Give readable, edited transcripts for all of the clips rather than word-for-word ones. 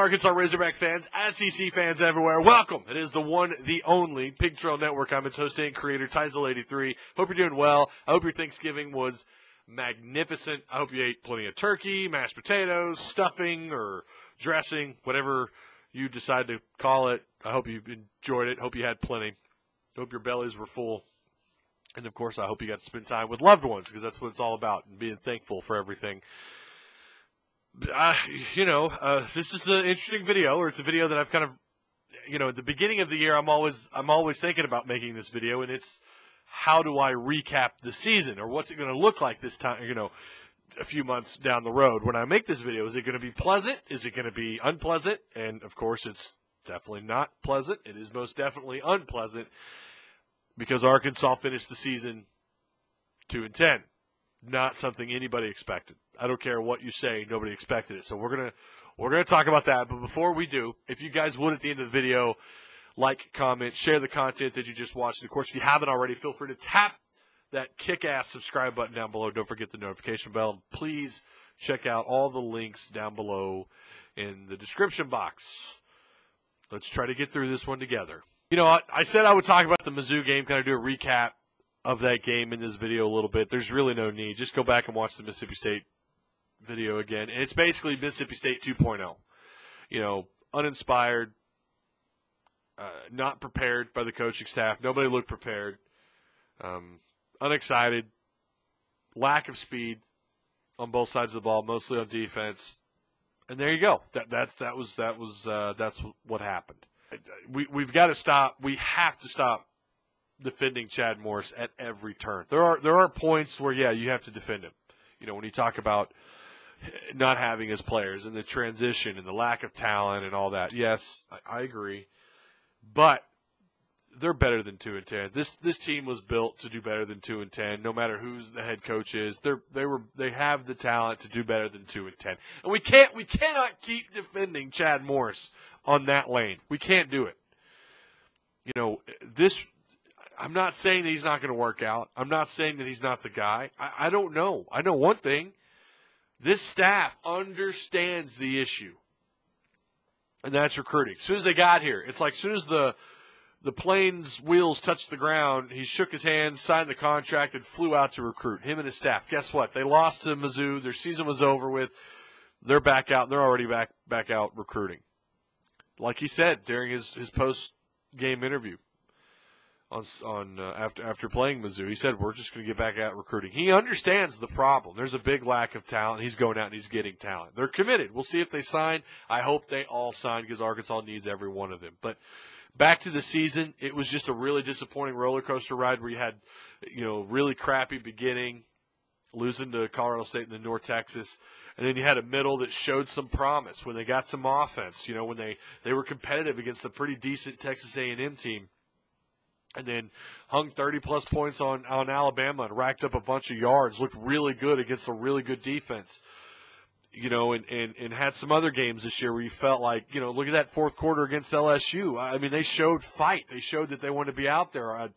Arkansas Razorback fans, SEC fans everywhere, welcome. It is the one, the only Pig Trail Network. I'm its host and creator, Tyzel83. Hope you're doing well. I hope your Thanksgiving was magnificent. I hope you ate plenty of turkey, mashed potatoes, stuffing, or dressing, whatever you decide to call it. I hope you enjoyed it. Hope you had plenty. Hope your bellies were full. And, of course, I hope you got to spend time with loved ones, because that's what it's all about, and being thankful for everything. This is an interesting video, or it's a video that I've kind of, at the beginning of the year, I'm always thinking about making this video, and it's how do I recap the season, or what's it going to look like this time, a few months down the road when I make this video. Is it going to be pleasant? Is it going to be unpleasant? And, of course, it's definitely not pleasant. It is most definitely unpleasant, because Arkansas finished the season 2-10. Not something anybody expected. I don't care what you say, nobody expected it. So we're gonna talk about that. But before we do, if you guys would at the end of the video, like, comment, share the content that you just watched. And of course, if you haven't already, feel free to tap that kick-ass subscribe button down below. Don't forget the notification bell. And please check out all the links down below in the description box. Let's try to get through this one together. I said I would talk about the Mizzou game, kind of do a recap of that game in this video a little bit. There's really no need. Just go back and watch the Mississippi State video again. And it's basically Mississippi State 2.0. Uninspired, not prepared by the coaching staff. Nobody looked prepared. Unexcited, lack of speed on both sides of the ball, mostly on defense. And there you go. That's what happened. We've got to stop. We have to stop defending Chad Morris at every turn. There are points where, you have to defend him. When you talk about not having his players and the transition and the lack of talent and all that. Yes, I agree. But they're better than 2-10. This team was built to do better than 2-10. No matter who the head coach is, they have the talent to do better than 2-10. And we cannot keep defending Chad Morris on that lane. We can't do it. I'm not saying that he's not going to work out. I'm not saying that he's not the guy. I don't know. I know one thing. This staff understands the issue, and that's recruiting. As soon as they got here, it's like as soon as the plane's wheels touched the ground, he shook his hands, signed the contract, and flew out to recruit, him and his staff. Guess what? They lost to Mizzou. Their season was over with. They're back out. They're already back out recruiting. Like he said during his post-game interview after playing Mizzou, he said, we're just going to get back out recruiting. He understands the problem. There's a big lack of talent. He's going out and he's getting talent. They're committed. We'll see if they sign. I hope they all sign, because Arkansas needs every one of them. But back to the season, it was just a really disappointing roller coaster ride where you had, really crappy beginning, losing to Colorado State and then North Texas. And then you had a middle that showed some promise when they got some offense, when they were competitive against a pretty decent Texas A&M team. And then hung 30-plus points on Alabama and racked up a bunch of yards, looked really good against a really good defense. And had some other games this year where you felt like, look at that fourth quarter against LSU. I mean, they showed fight. They showed that they wanted to be out there.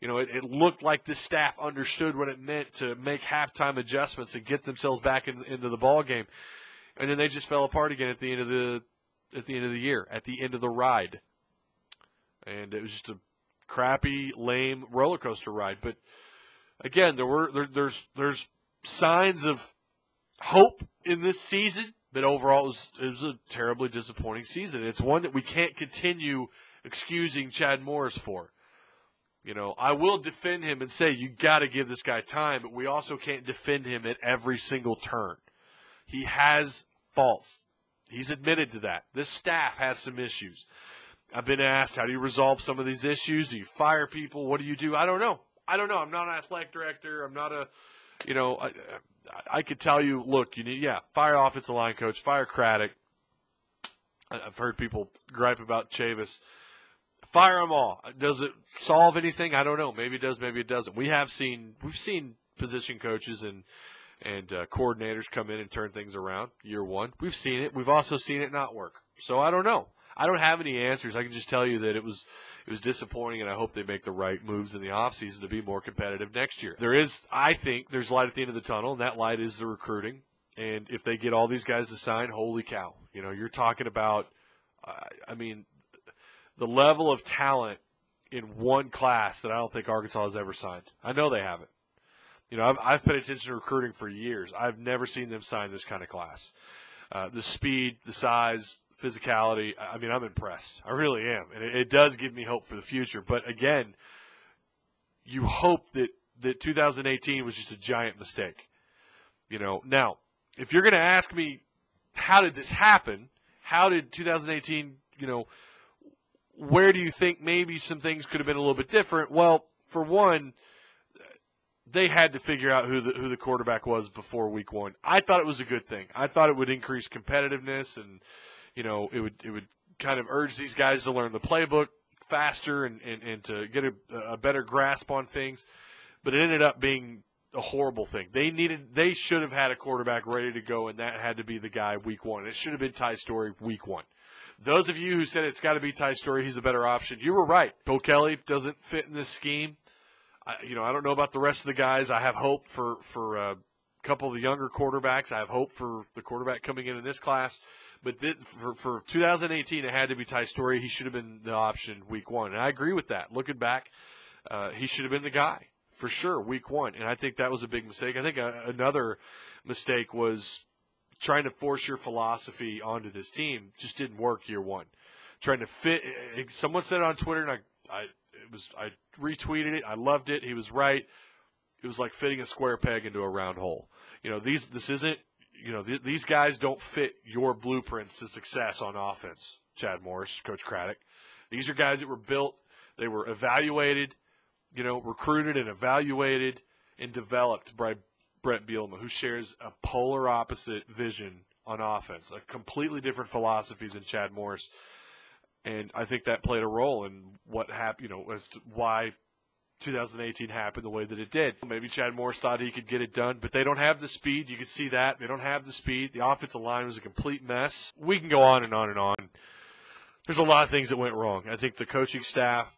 It looked like this staff understood what it meant to make halftime adjustments and get themselves back into the ball game. And then they just fell apart again at the end of the year, at the end of the ride. And it was just a crappy, lame roller coaster ride. But again, there's signs of hope in this season, but overall it was a terribly disappointing season. It's one that we can't continue excusing Chad Morris for. I will defend him and say you got to give this guy time, but we also can't defend him at every single turn. He has faults. He's admitted to that. This staff has some issues. I've been asked, how do you resolve some of these issues? Do you fire people? What do you do? I don't know. I'm not an athletic director. I'm not a, I could tell you, look, you need, fire offensive line coach, fire Craddock. I've heard people gripe about Chavis. Fire them all. Does it solve anything? I don't know. Maybe it does, maybe it doesn't. We've seen position coaches and coordinators come in and turn things around year one. We've seen it. We've also seen it not work. So I don't know. I don't have any answers. I can just tell you that it was disappointing, and I hope they make the right moves in the offseason to be more competitive next year. I think there's light at the end of the tunnel, and that light is the recruiting. And if they get all these guys to sign, holy cow. You're talking about I mean, the level of talent in one class that I don't think Arkansas has ever signed. I know they haven't. You know, I've paid attention to recruiting for years. I've never seen them sign this kind of class. The speed, the size, physicality, I mean, I'm impressed. I really am. And it does give me hope for the future. But, again, you hope that 2018 was just a giant mistake. You know, now, if you're going to ask me, how did this happen? How did 2018, you know, where do you think maybe some things could have been a little bit different? Well, for one, they had to figure out who the quarterback was before week 1. I thought it was a good thing. I thought it would increase competitiveness and, you know, it would kind of urge these guys to learn the playbook faster and to get a better grasp on things. But it ended up being a horrible thing. They should have had a quarterback ready to go, and that had to be the guy week 1. It should have been Ty Storey week 1. Those of you who said it's got to be Ty Storey, he's the better option, you were right. Cole Kelly doesn't fit in this scheme. I don't know about the rest of the guys. I have hope for a couple of the younger quarterbacks. I have hope for the quarterback coming in this class. But for 2018, it had to be Ty Storey. He should have been the option week 1. And I agree with that. Looking back, he should have been the guy for sure week 1. And I think that was a big mistake. I think another mistake was trying to force your philosophy onto this team. Just didn't work year 1. Trying to fit – someone said it on Twitter, and I retweeted it. I loved it. He was right. It was like fitting a square peg into a round hole. You know, these guys don't fit your blueprints to success on offense. Chad Morris, Coach Craddock. These are guys that were built. They were evaluated, you know, recruited and evaluated and developed by Brett Bielema, who shares a polar opposite vision on offense, a completely different philosophy than Chad Morris. And I think that played a role in what happened, you know, as to why 2018 happened the way that it did. Maybe Chad Morris thought he could get it done, but they don't have the speed. You can see that. They don't have the speed. The offensive line was a complete mess. We can go on and on and on. There's a lot of things that went wrong. I think the coaching staff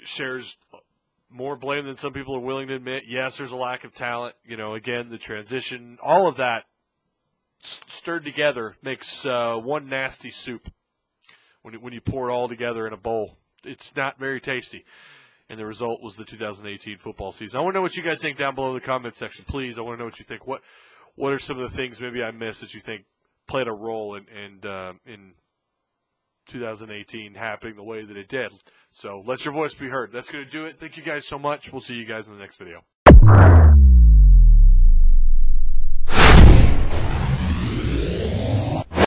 shares more blame than some people are willing to admit. Yes, there's a lack of talent. You know, again, the transition, all of that stirred together makes one nasty soup. When you pour it all together in a bowl, it's not very tasty. And the result was the 2018 football season. I want to know what you guys think down below in the comment section, please. I want to know what you think. What are some of the things maybe I missed that you think played a role in 2018 happening the way that it did? So let your voice be heard. That's going to do it. Thank you guys so much. We'll see you guys in the next video.